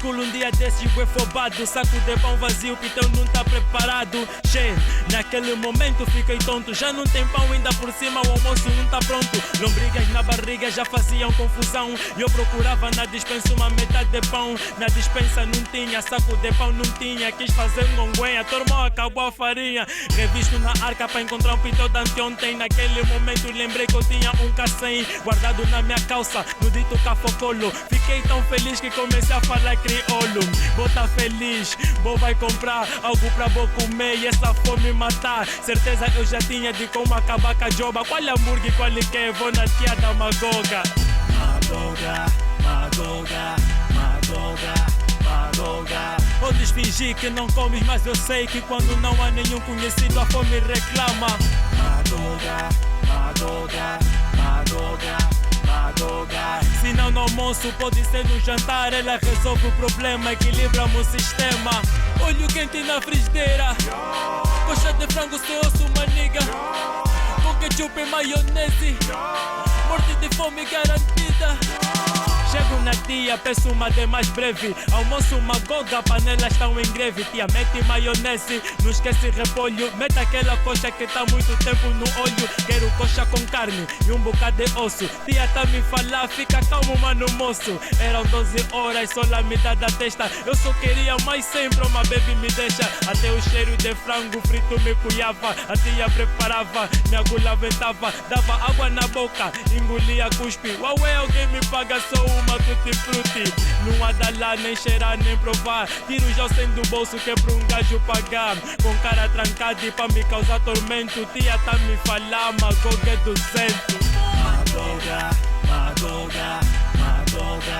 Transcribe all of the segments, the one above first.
school um dia desses foi fobado, saco de pão vazio que teu não tá preparado. Che, naquele momento fiquei tonto, já não tem pão ainda por cima, o almoço não tá pronto. Lombrigas na barriga já faziam confusão, e eu procurava na dispensa uma metade de pão. Na dispensa não tinha, saco de pão não tinha, quis fazer gonguenha, tormou, acabou a farinha. Revisto na arca para encontrar um pitão de anteontem. Naquele momento lembrei que eu tinha um K100 guardado na minha calça, no dito cafocolo. Fiquei tão feliz que comecei a falar crioulo. Vou tá feliz, vou vai comprar algo pra vou comer e essa fome matar. Certeza eu já tinha de como acabar com a joba. Qual hambúrguer, qual que vou na tia da Magoga. Magoga, Magoga, Magoga, Magoga. Podes fingir que não comes, mas eu sei que quando não há nenhum conhecido a fome reclama. Magoga, Magoga, Magoga, Magoga. Se não no almoço, pode ser no jantar. Ela resolve o problema, equilibramos o sistema. Olho quente na frigideira, coxa de frango sem osso, maniga, com ketchup e maionese, morte de fome garantida. Chego na tia, peço uma de mais breve. Almoço Magoga, panelas estão em greve. Tia, mete maionese, não esquece repolho. Mete aquela coxa que tá muito tempo no olho. Quero coxa com carne e um bocado de osso. Tia tá me falar, fica calmo mano moço. Eram 12 horas, só lá me dá da testa. Eu só queria mais sempre, uma baby me deixa. Até o cheiro de frango frito me cuiava. A tia preparava, minha agulha ventava. Dava água na boca, engolia cuspe. Uaué, alguém me paga só uma tutti frutti. Não há da lá, nem cheirar, nem provar. Tiro já sendo do bolso que é pra um gajo pagar. Com cara trancada e pra me causar tormento. Tia tá me falar, Magoga é 200. Magoga, Magoga, Magoga,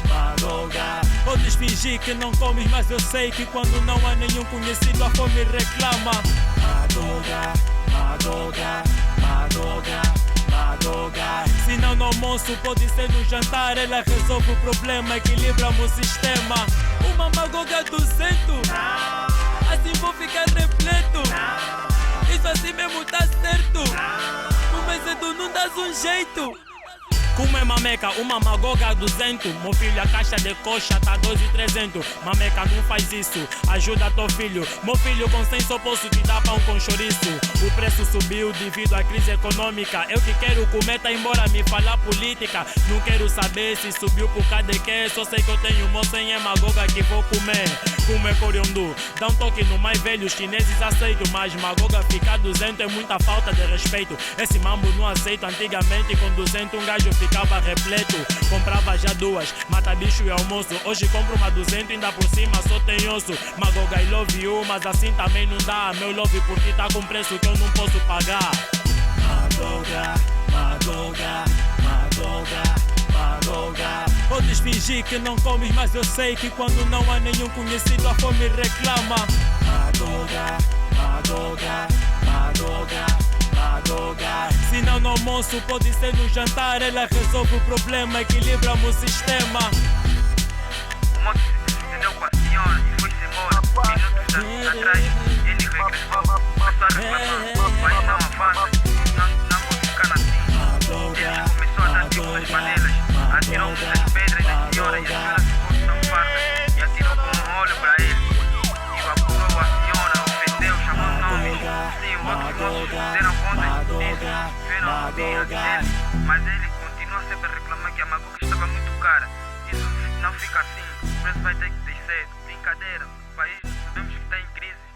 Magoga. Podes fingir que não comes, mas eu sei que quando não há nenhum conhecido a fome reclama. Magoga, Magoga, Magoga, Magoga. Se não no almoço, pode ser no jantar. Ela resolve o problema, equilibramos o sistema. Uma Magoga 200, assim vou ficar repleto. Isso assim mesmo tá certo. Comecendo não dás um jeito. Como é mameca, uma Magoga 200. Meu filho, a caixa de coxa tá 2.300. Mameca, não faz isso, ajuda teu filho. Meu filho, com 100 só posso te dar pão com chouriço. O preço subiu devido à crise econômica. Eu que quero comer, tá embora me falar política. Não quero saber se subiu por causa de quê. Só sei que eu tenho moça em Magoga que vou comer. Como é coriandu, dá um toque no mais velho. Os chineses aceitam, mas Magoga ficar 200 é muita falta de respeito. Esse mambo não aceito. Antigamente com 200 um gajo ficava repleto. Comprava já duas, mata bicho e almoço. Hoje compro uma 200 ainda por cima só tem osso. Magoga I love you, mas assim também não dá. Meu love por ti tá com preço que eu não posso pagar. Magoga, Magoga, Magoga, Magoga. Podes fingir que não comes, mas eu sei que quando não há nenhum conhecido a fome reclama. Magoga, Magoga, Magoga, Magoga. Se não no almoço, pode ser no jantar. Ela resolve o problema, equilibramos o sistema. O moço se entendeu com a senhora e foi-se embora. Minutos atrás, ele regressou. Começou a reclamar, mas não avança, não pode ficar assim. Ele começou a dar tiros nas panelas, atirou muitas pedras na senhora e a senhora ficou tão farta e atirou com um olho para ele. Evaporou a senhora, ofendeu, chamou o nome. Sim, outros moços se deram conta disso, viram o dia dele, mas ele continua sempre a reclamar que a Magoga estava muito cara. Isso não fica assim, o preço vai ter que descer. Brincadeira, o país sabemos que está em crise.